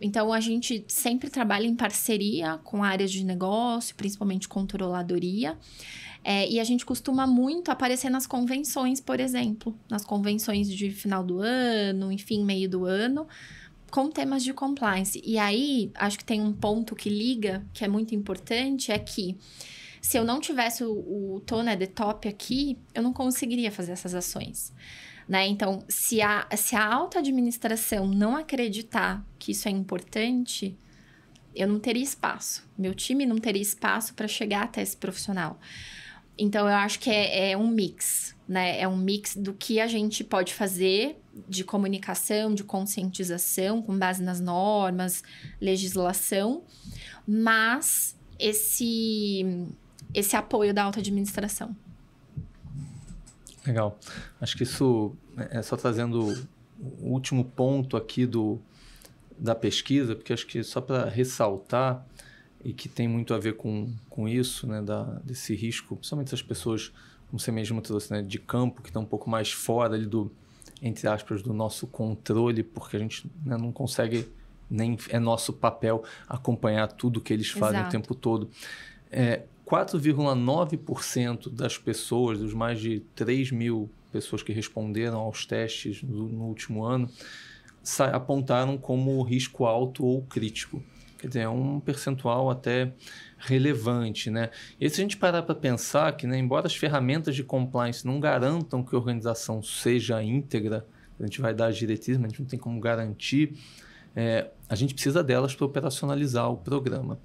Então, a gente sempre trabalha em parceria com áreas de negócio, principalmente controladoria. E a gente costuma muito aparecer nas convenções, por exemplo. Nas convenções de final do ano, enfim, meio do ano, com temas de compliance. E aí, acho que tem um ponto que liga, que é muito importante, é que se eu não tivesse o Tone at the Top aqui, eu não conseguiria fazer essas ações. Né? Então, se a alta administração não acreditar que isso é importante, eu não teria espaço. Meu time não teria espaço para chegar até esse profissional. Então, eu acho que é um mix, né? É um mix do que a gente pode fazer de comunicação, de conscientização, com base nas normas, legislação, mas esse apoio da alta administração. Legal. Acho que isso é só trazendo o último ponto aqui da pesquisa, porque acho que só para ressaltar, e que tem muito a ver com isso, né, desse risco, principalmente as pessoas, como você mesmo trouxe, né, de campo, que estão um pouco mais fora ali entre aspas, do nosso controle, porque a gente, né, não consegue, nem é nosso papel acompanhar tudo que eles fazem o tempo todo. 4,9% das pessoas, dos mais de 3 mil pessoas que responderam aos testes no último ano, apontaram como risco alto ou crítico. Quer dizer, é um percentual até relevante, né? E se a gente parar para pensar que, né, embora as ferramentas de compliance não garantam que a organização seja íntegra, a gente vai dar as diretrizes, mas a gente não tem como garantir, a gente precisa delas para operacionalizar o programa.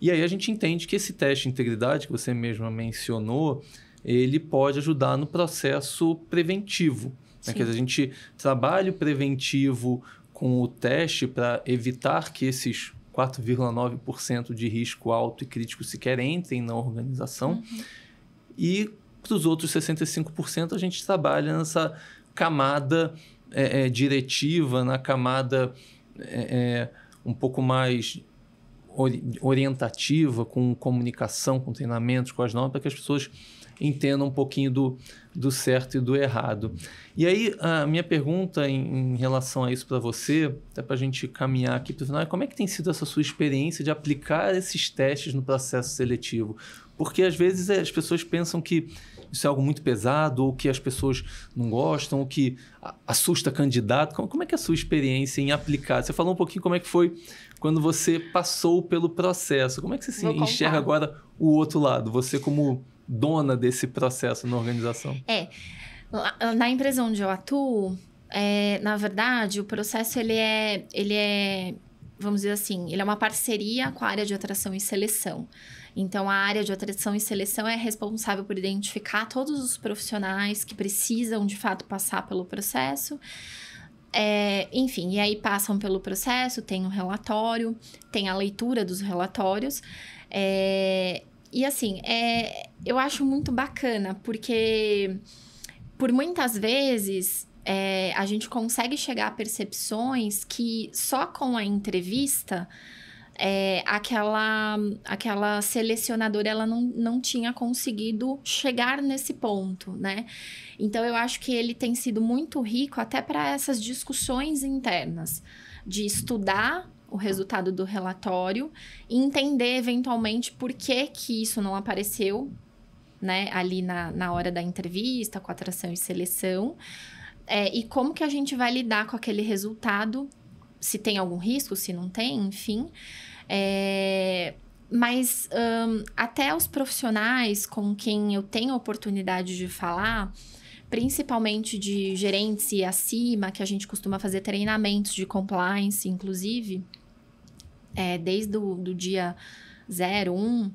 E aí a gente entende que esse teste de integridade, que você mesma mencionou, ele pode ajudar no processo preventivo. Né? Quer dizer, a gente trabalha o preventivo com o teste para evitar que esses 4,9% de risco alto e crítico sequer entrem na organização. E para os outros 65% a gente trabalha nessa camada diretiva, na camada um pouco mais orientativa, com comunicação, com treinamentos, com as normas, para que as pessoas entendam um pouquinho do certo e do errado. E aí, a minha pergunta em relação a isso para você, até para a gente caminhar aqui para o final, é como é que tem sido essa sua experiência de aplicar esses testes no processo seletivo? Porque, às vezes, as pessoas pensam que isso é algo muito pesado, ou que as pessoas não gostam, ou que assusta candidato. Como é que é a sua experiência em aplicar? Você falou um pouquinho como é que foi quando você passou pelo processo. Como é que você enxerga agora o outro lado? Você como dona desse processo na organização? Na empresa onde eu atuo, na verdade, o processo ele é, vamos dizer assim, ele é uma parceria com a área de atração e seleção. Então, a área de atração e seleção é responsável por identificar todos os profissionais que precisam, de fato, passar pelo processo. Enfim, e aí passam pelo processo, tem um relatório, tem a leitura dos relatórios. E assim, eu acho muito bacana, porque por muitas vezes a gente consegue chegar a percepções que só com a entrevista aquela selecionadora ela não tinha conseguido chegar nesse ponto, né? Então, eu acho que ele tem sido muito rico até para essas discussões internas, de estudar o resultado do relatório e entender, eventualmente, por que isso não apareceu, né, ali na hora da entrevista, com atração e seleção, e como que a gente vai lidar com aquele resultado, se tem algum risco, se não tem, enfim. Mas até os profissionais com quem eu tenho a oportunidade de falar, principalmente de gerentes e acima, que a gente costuma fazer treinamentos de compliance, inclusive, desde o dia 0, 1,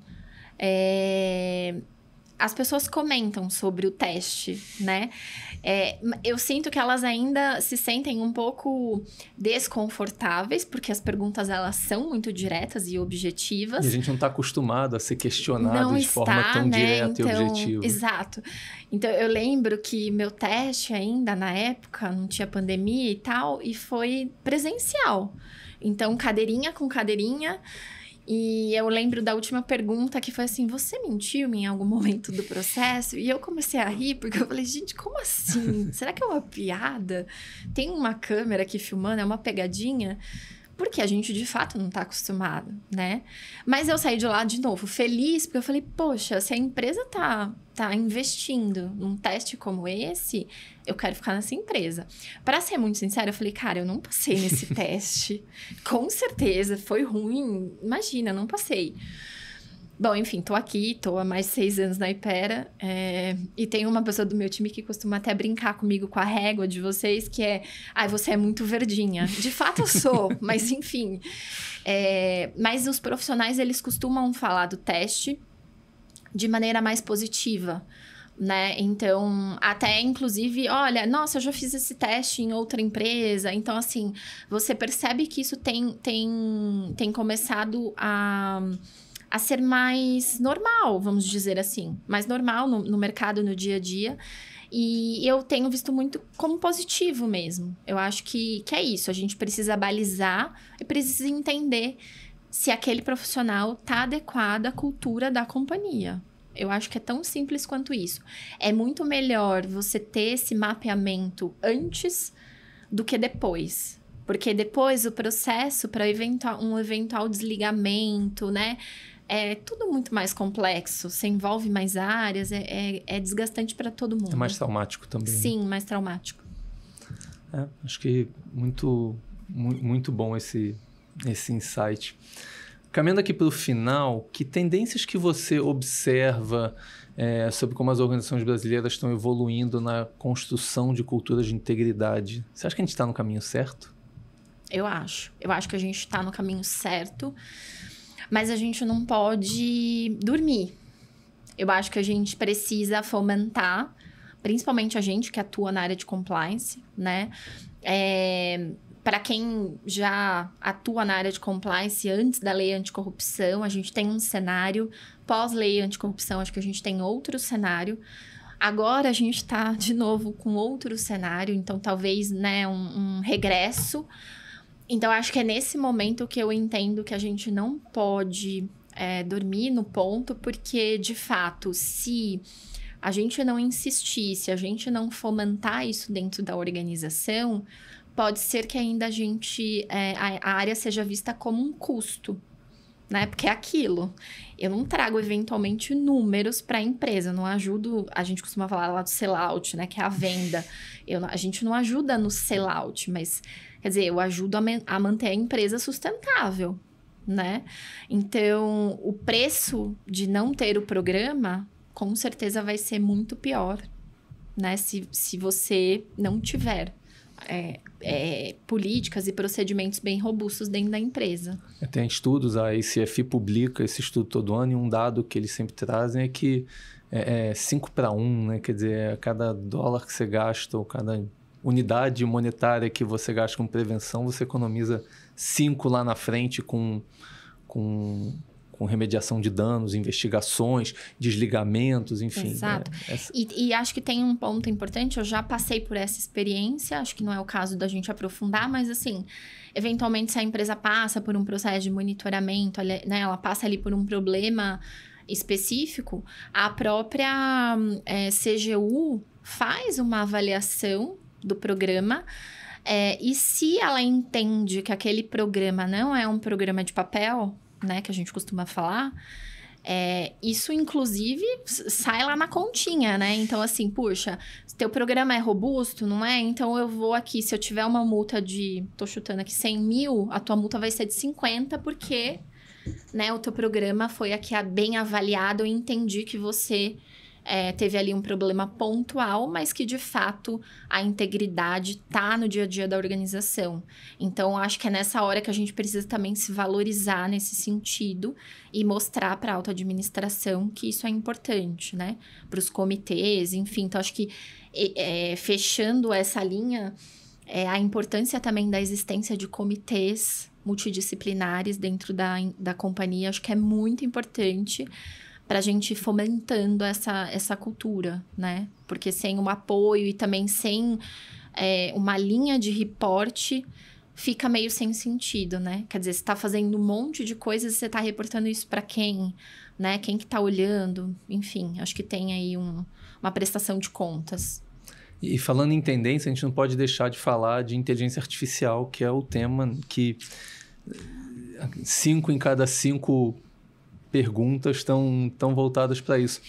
as pessoas comentam sobre o teste, né? Eu sinto que elas ainda se sentem um pouco desconfortáveis, porque as perguntas, elas são muito diretas e objetivas. E a gente não está acostumado a ser questionado de forma tão direta e objetiva. Exato. Então, eu lembro que meu teste ainda, na época, não tinha pandemia e tal, e foi presencial. Então, cadeirinha com cadeirinha. E eu lembro da última pergunta que foi assim, você mentiu em algum momento do processo? E eu comecei a rir, porque eu falei, gente, como assim? Será que é uma piada? Tem uma câmera aqui filmando, é uma pegadinha? Porque a gente, de fato, não está acostumado, né? Mas eu saí de lá, de novo, feliz, porque eu falei, poxa, se a empresa tá investindo num teste como esse, eu quero ficar nessa empresa. Para ser muito sincera, eu falei, cara, eu não passei nesse teste. Com certeza, foi ruim. Imagina, não passei. Bom, enfim, tô aqui, tô há mais de 6 anos na Hypera, e tem uma pessoa do meu time que costuma até brincar comigo com a régua de vocês, que é, você é muito verdinha. De fato eu sou, mas enfim. Mas os profissionais, eles costumam falar do teste de maneira mais positiva, né? Então, até inclusive, olha, nossa, eu já fiz esse teste em outra empresa. Então, assim, você percebe que isso tem começado a ser mais normal, vamos dizer assim. Mais normal no mercado, no dia a dia. E eu tenho visto muito como positivo mesmo. Eu acho que é isso. A gente precisa balizar e precisa entender se aquele profissional está adequado à cultura da companhia. Eu acho que é tão simples quanto isso. É muito melhor você ter esse mapeamento antes do que depois. Porque depois o processo para um eventual desligamento, né? É tudo muito mais complexo, você envolve mais áreas, é desgastante para todo mundo. É mais traumático também. Sim, né? mais traumático. Acho que muito bom esse insight. Caminhando aqui para o final, que tendências que você observa sobre como as organizações brasileiras estão evoluindo na construção de culturas de integridade? Você acha que a gente está no caminho certo? Eu acho que a gente está no caminho certo. Mas a gente não pode dormir. Eu acho que a gente precisa fomentar, principalmente a gente que atua na área de compliance, né? Para quem já atua na área de compliance antes da lei anticorrupção, a gente tem um cenário. Pós-lei anticorrupção, acho que a gente tem outro cenário. Agora a gente está, de novo, com outro cenário. Então, talvez, né, um regresso. Então, acho que é nesse momento que eu entendo que a gente não pode dormir no ponto, porque, de fato, se a gente não insistir, se a gente não fomentar isso dentro da organização, pode ser que ainda a área seja vista como um custo, né? Porque é aquilo. Eu não trago, eventualmente, números para a empresa. Eu não ajudo... A gente costuma falar lá do sellout, né? Que é a venda. A gente não ajuda no sellout, mas... Quer dizer, eu ajudo a manter a empresa sustentável, né? Então, o preço de não ter o programa, com certeza vai ser muito pior, né? Se você não tiver políticas e procedimentos bem robustos dentro da empresa. Tem estudos, a ACFI publica esse estudo todo ano, e um dado que eles sempre trazem é que é 5-1, né? Quer dizer, a cada dólar que você gasta, ou cada unidade monetária que você gasta com prevenção, você economiza 5 lá na frente com remediação de danos, investigações, desligamentos, enfim. Exato. E acho que tem um ponto importante, eu já passei por essa experiência, acho que não é o caso da gente aprofundar, mas assim, eventualmente se a empresa passa por um processo de monitoramento, né, ela passa ali por um problema específico, a própria CGU faz uma avaliação do programa, e se ela entende que aquele programa não é um programa de papel, né, que a gente costuma falar, isso inclusive sai lá na continha, né? Então, assim, puxa, se teu programa é robusto, não é? Então, eu vou aqui, se eu tiver uma multa tô chutando aqui, 100 mil, a tua multa vai ser de 50, porque, né, o teu programa foi aqui bem avaliado, eu entendi que você... teve ali um problema pontual, mas que, de fato, a integridade tá no dia a dia da organização. Então, acho que é nessa hora que a gente precisa também se valorizar nesse sentido e mostrar para a alta administração que isso é importante, né? Para os comitês, enfim. Então, acho que, fechando essa linha, a importância também da existência de comitês multidisciplinares dentro da companhia, acho que é muito importante para a gente ir fomentando essa cultura, né? Porque sem um apoio e também sem uma linha de reporte, fica meio sem sentido, né? Quer dizer, você está fazendo um monte de coisas e você está reportando isso para quem, né? Quem que está olhando? Enfim, acho que tem aí uma prestação de contas. E falando em tendência, a gente não pode deixar de falar de inteligência artificial, que é o tema que 5 em cada 5 perguntas estão voltadas para isso.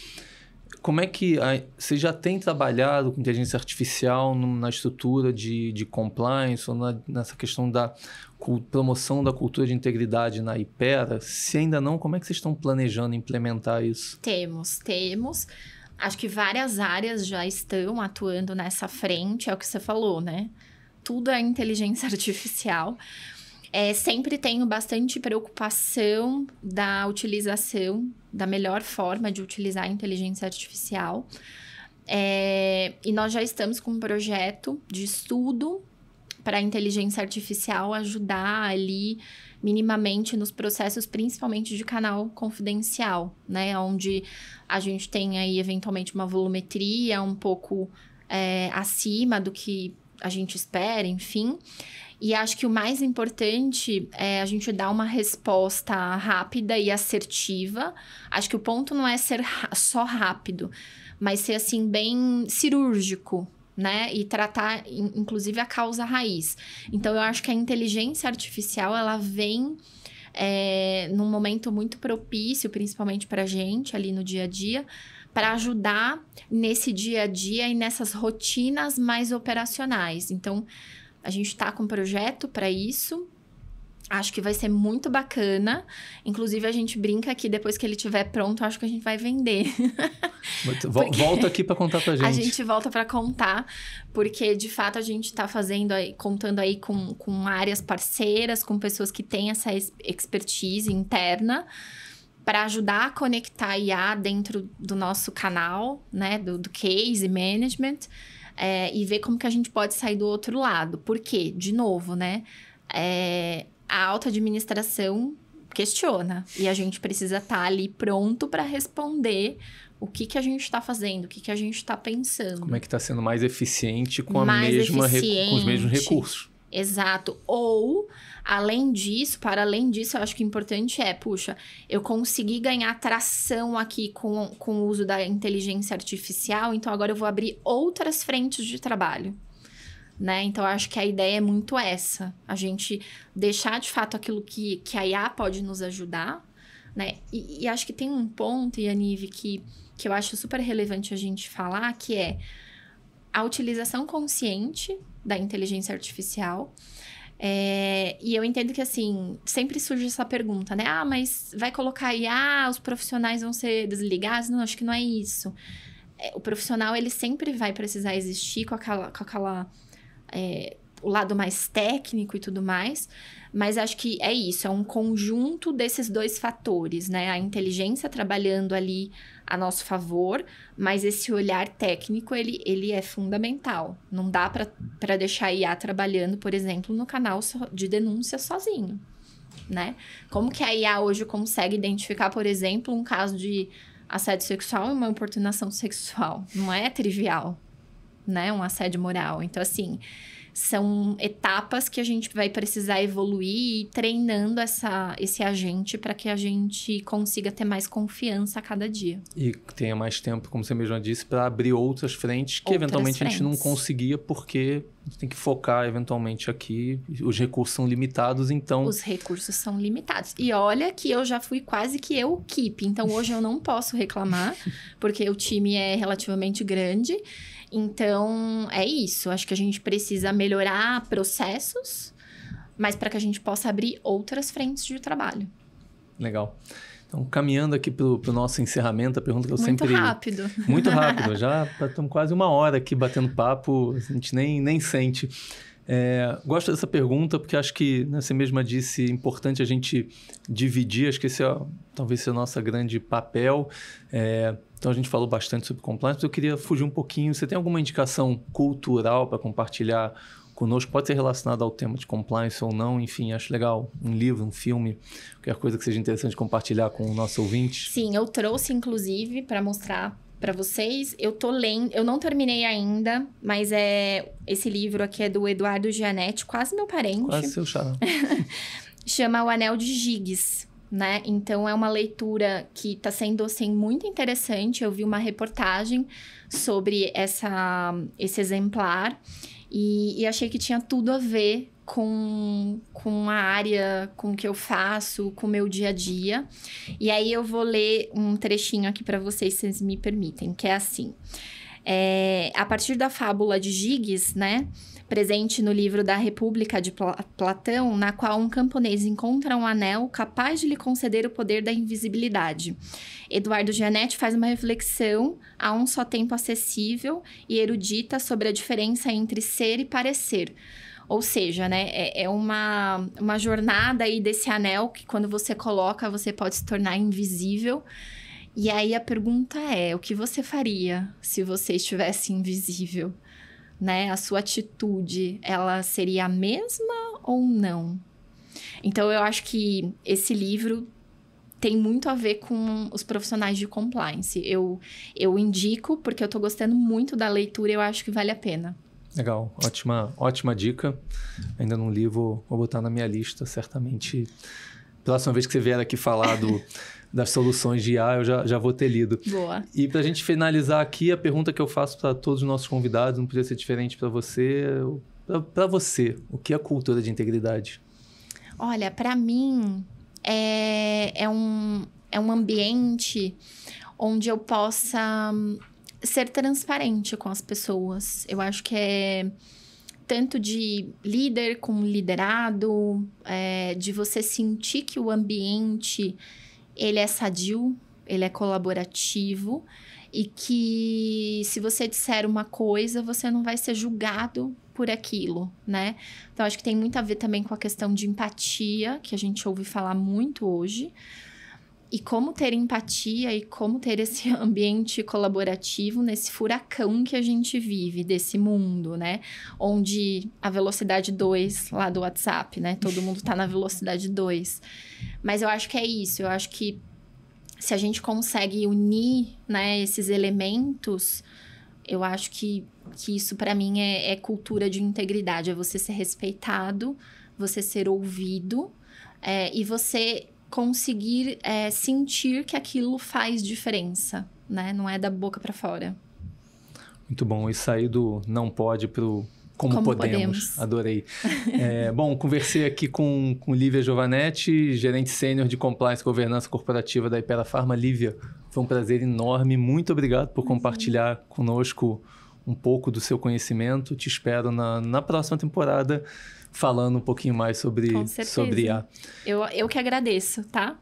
Como é que você já tem trabalhado com inteligência artificial na estrutura de compliance ou nessa questão da promoção da cultura de integridade na Hypera? Se ainda não, como é que vocês estão planejando implementar isso? Temos. Acho que várias áreas já estão atuando nessa frente, é o que você falou, né? Tudo é inteligência artificial. Sempre tenho bastante preocupação da utilização, da melhor forma de utilizar a inteligência artificial. E nós já estamos com um projeto de estudo para a inteligência artificial ajudar ali minimamente nos processos, principalmente de canal confidencial, né? Onde a gente tem aí, eventualmente, uma volumetria um pouco acima do que a gente espera, enfim. E acho que o mais importante é a gente dar uma resposta rápida e assertiva. Acho que o ponto não é ser só rápido, mas ser, assim, bem cirúrgico, né? E tratar, inclusive, a causa raiz. Então, eu acho que a inteligência artificial, ela vem num momento muito propício, principalmente para a gente, ali no dia a dia, para ajudar nesse dia a dia e nessas rotinas mais operacionais. Então, a gente está com um projeto para isso. Acho que vai ser muito bacana. Inclusive, a gente brinca que depois que ele estiver pronto, acho que a gente vai vender. Volta aqui para contar para a gente. A gente volta para contar, porque de fato a gente está contando aí com áreas parceiras, com pessoas que têm essa expertise interna, para ajudar a conectar a IA dentro do nosso canal, né, do case management, e ver como que a gente pode sair do outro lado. Por quê? De novo, né? A alta administração questiona. E a gente precisa estar ali pronto para responder o que a gente está fazendo, o que a gente está pensando. Como é que está sendo mais eficiente com os mesmos recursos. Exato. Ou, além disso, eu acho que o importante eu consegui ganhar tração aqui com o uso da inteligência artificial, então agora eu vou abrir outras frentes de trabalho, né? Então, eu acho que a ideia é muito essa. A gente deixar, de fato, aquilo que a IA pode nos ajudar, né? E acho que tem um ponto, Yaniv, que eu acho super relevante a gente falar, que é a utilização consciente da inteligência artificial. E eu entendo que, assim, sempre surge essa pergunta, né? Mas vai colocar IA, os profissionais vão ser desligados? Não, acho que não é isso. O profissional, ele sempre vai precisar existir com aquela o lado mais técnico e tudo mais, mas acho que é isso, é um conjunto desses dois fatores, né? A inteligência trabalhando ali a nosso favor, mas esse olhar técnico, ele é fundamental. Não dá para deixar a IA trabalhando, por exemplo, no canal de denúncia sozinho, né? Como que a IA hoje consegue identificar, por exemplo, um caso de assédio sexual e uma importunação sexual? Não é trivial, né? Um assédio moral. Então, assim, são etapas que a gente vai precisar evoluir e ir treinando esse agente para que a gente consiga ter mais confiança a cada dia. E tenha mais tempo, como você mesma disse, para abrir outras frentes que eventualmente a gente não conseguia porque a gente tem que focar eventualmente aqui. Os recursos são limitados, então... Os recursos são limitados. E olha que eu já fui quase que eu keep. Então, hoje eu não posso reclamar, porque o time é relativamente grande. Então, é isso. Acho que a gente precisa melhorar processos, mas para que a gente possa abrir outras frentes de trabalho. Legal. Então, caminhando aqui para o nosso encerramento, a pergunta que eu sempre... Muito rápido. Muito rápido. Já estamos quase 1 hora aqui batendo papo, a gente nem sente. Gosto dessa pergunta porque acho que, né, você mesma disse, é importante a gente dividir. Acho que esse talvez seja o nosso grande papel. Então, a gente falou bastante sobre compliance, mas eu queria fugir um pouquinho. Você tem alguma indicação cultural para compartilhar conosco? Pode ser relacionada ao tema de compliance ou não. Enfim, acho legal. Um livro, um filme, qualquer coisa que seja interessante compartilhar com o nosso ouvinte. Sim, eu trouxe, inclusive, para mostrar para vocês. Eu tô lendo, eu não terminei ainda, mas esse livro aqui é do Eduardo Gianetti, quase meu parente. Quase seu xará. Chama O Anel de Giggs, né? Então, é uma leitura que está sendo, assim, muito interessante. Eu vi uma reportagem sobre esse exemplar e achei que tinha tudo a ver com a área, com o que eu faço, com o meu dia a dia. E aí eu vou ler um trechinho aqui para vocês, se vocês me permitem, que é assim. A partir da fábula de Giggs, né? Presente no livro da República de Platão, na qual um camponês encontra um anel capaz de lhe conceder o poder da invisibilidade. Eduardo Gianetti faz uma reflexão a um só tempo acessível e erudita sobre a diferença entre ser e parecer. Ou seja, né, é uma jornada aí desse anel que quando você coloca, você pode se tornar invisível. E aí a pergunta é, o que você faria se você estivesse invisível? Né? A sua atitude, ela seria a mesma ou não? Então, eu acho que esse livro tem muito a ver com os profissionais de compliance. Eu indico, porque eu tô gostando muito da leitura e eu acho que vale a pena. Legal, ótima dica. Ainda não li, vou botar na minha lista, certamente. Próxima vez que você vier aqui falar das soluções de IA, eu já vou ter lido. Boa. E para a gente finalizar aqui, a pergunta que eu faço para todos os nossos convidados, não podia ser diferente para você. Para você, o que é cultura de integridade? Olha, para mim, é um ambiente onde eu possa ser transparente com as pessoas. Eu acho que é tanto de líder como liderado, de você sentir que o ambiente ele é sadio, ele é colaborativo e que se você disser uma coisa, você não vai ser julgado por aquilo, né? Então, acho que tem muito a ver também com a questão de empatia, que a gente ouve falar muito hoje. E como ter empatia e como ter esse ambiente colaborativo nesse furacão que a gente vive, desse mundo, né? Onde a velocidade 2 lá do WhatsApp, né? Todo mundo tá na velocidade 2. Mas eu acho que é isso. Eu acho que se a gente consegue unir, né, esses elementos, eu acho que isso para mim é cultura de integridade. É você ser respeitado, você ser ouvido e você conseguir sentir que aquilo faz diferença, né? Não é da boca para fora. Muito bom. E sair do não pode pro como podemos. Adorei. Bom, conversei aqui com Lívia Giovanetti, gerente sênior de Compliance e Governança Corporativa da Hypera Pharma. Lívia, foi um prazer enorme. Muito obrigado por compartilhar conosco um pouco do seu conhecimento. Te espero na próxima temporada, falando um pouquinho mais sobre IA. Eu que agradeço, tá?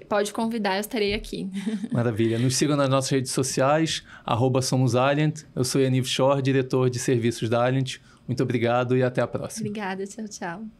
Pode convidar, eu estarei aqui. Maravilha. Nos sigam nas nossas redes sociais, @SomosAlliant. Eu sou Yaniv Shor, diretor de serviços da Alliant. Muito obrigado e até a próxima. Obrigada, tchau, tchau.